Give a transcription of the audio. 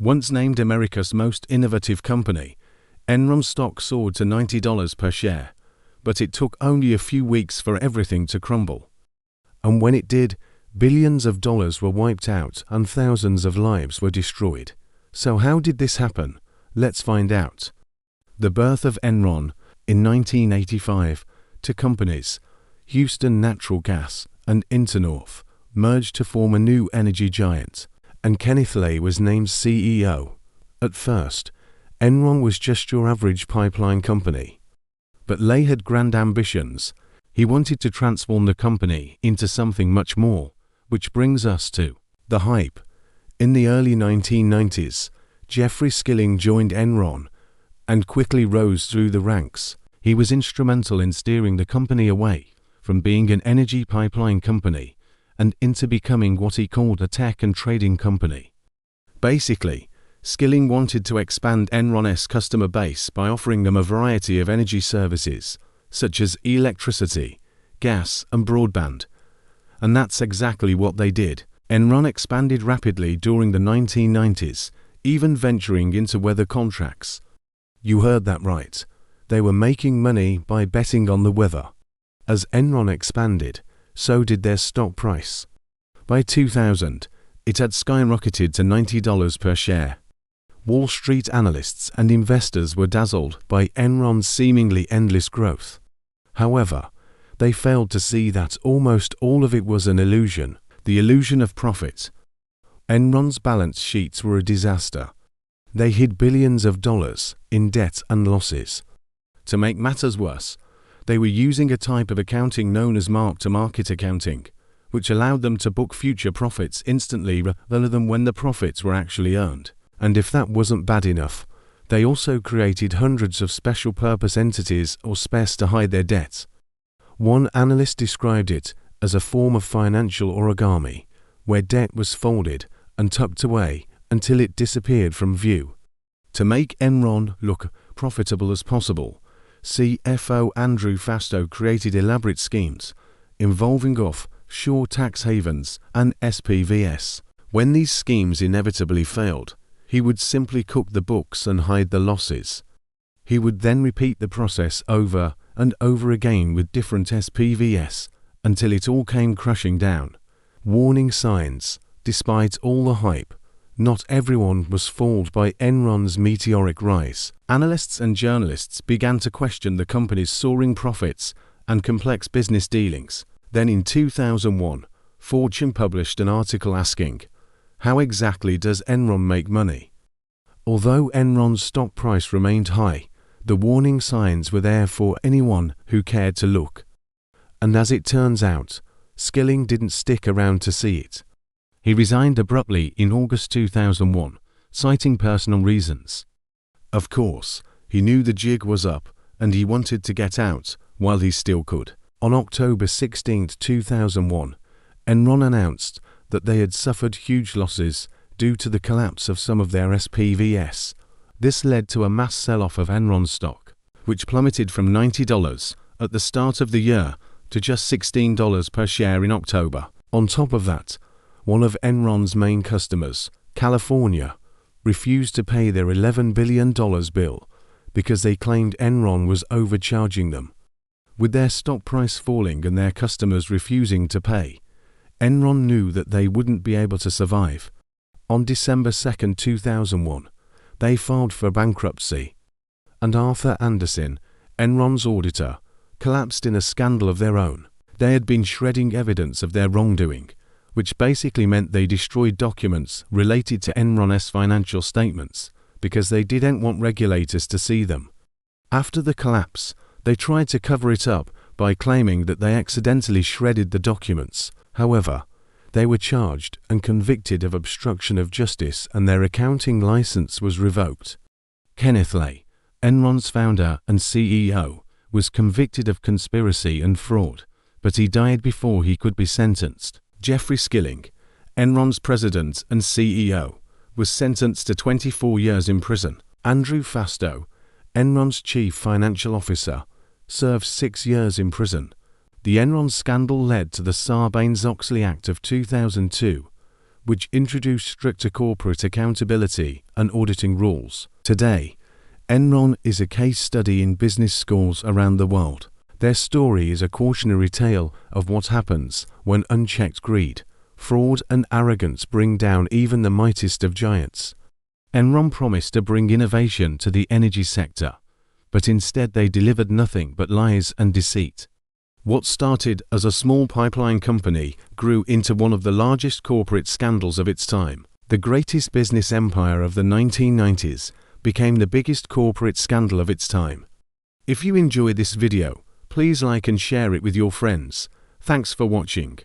Once named America's most innovative company, Enron stock soared to $90 per share, but it took only a few weeks for everything to crumble. And when it did, billions of dollars were wiped out and thousands of lives were destroyed. So how did this happen? Let's find out. The birth of Enron in 1985, two companies, Houston Natural Gas and Internorth, merged to form a new energy giant, and Kenneth Lay was named CEO. At first, Enron was just your average pipeline company. But Lay had grand ambitions. He wanted to transform the company into something much more, which brings us to the hype. In the early 1990s, Skilling joined Enron and quickly rose through the ranks. He was instrumental in steering the company away from being an energy pipeline company and into becoming what he called a tech and trading company. Basically, Skilling wanted to expand Enron's customer base by offering them a variety of energy services, such as electricity, gas, and broadband. And that's exactly what they did. Enron expanded rapidly during the 1990s, even venturing into weather contracts. You heard that right. They were making money by betting on the weather. As Enron expanded, so did their stock price. By 2000, it had skyrocketed to $90 per share. Wall Street analysts and investors were dazzled by Enron's seemingly endless growth. However, they failed to see that almost all of it was an illusion, the illusion of profit. Enron's balance sheets were a disaster. They hid billions of dollars in debt and losses. To make matters worse, they were using a type of accounting known as mark-to-market accounting, which allowed them to book future profits instantly rather than when the profits were actually earned. And if that wasn't bad enough, they also created hundreds of special-purpose entities or SPEs to hide their debt. One analyst described it as a form of financial origami, where debt was folded and tucked away until it disappeared from view. To make Enron look profitable as possible, CFO Andrew Fastow created elaborate schemes involving offshore tax havens and SPVs. When these schemes inevitably failed, he would simply cook the books and hide the losses. He would then repeat the process over and over again with different SPVs until it all came crashing down. Warning signs. Despite all the hype, not everyone was fooled by Enron's meteoric rise. Analysts and journalists began to question the company's soaring profits and complex business dealings. Then in 2001, Fortune published an article asking, "How exactly does Enron make money?" Although Enron's stock price remained high, the warning signs were there for anyone who cared to look. And as it turns out, Skilling didn't stick around to see it. He resigned abruptly in August 2001, citing personal reasons. Of course, he knew the jig was up and he wanted to get out while he still could. On October 16, 2001, Enron announced that they had suffered huge losses due to the collapse of some of their SPVs. This led to a mass sell-off of Enron stock, which plummeted from $90 at the start of the year to just $16 per share in October. On top of that, one of Enron's main customers, California, refused to pay their $11 billion bill because they claimed Enron was overcharging them. With their stock price falling and their customers refusing to pay, Enron knew that they wouldn't be able to survive. On December 2, 2001, they filed for bankruptcy, and Arthur Andersen, Enron's auditor, collapsed in a scandal of their own. They had been shredding evidence of their wrongdoing, which basically meant they destroyed documents related to Enron's financial statements because they didn't want regulators to see them. After the collapse, they tried to cover it up by claiming that they accidentally shredded the documents. However, they were charged and convicted of obstruction of justice and their accounting license was revoked. Kenneth Lay, Enron's founder and CEO, was convicted of conspiracy and fraud, but he died before he could be sentenced. Jeffrey Skilling, Enron's president and CEO, was sentenced to 24 years in prison. Andrew Fastow, Enron's chief financial officer, served 6 years in prison. The Enron scandal led to the Sarbanes-Oxley Act of 2002, which introduced stricter corporate accountability and auditing rules. Today, Enron is a case study in business schools around the world. Their story is a cautionary tale of what happens when unchecked greed, fraud, and arrogance bring down even the mightiest of giants. Enron promised to bring innovation to the energy sector, but instead they delivered nothing but lies and deceit. What started as a small pipeline company grew into one of the largest corporate scandals of its time. The greatest business empire of the 1990s became the biggest corporate scandal of its time. If you enjoyed this video, please like and share it with your friends. Thanks for watching.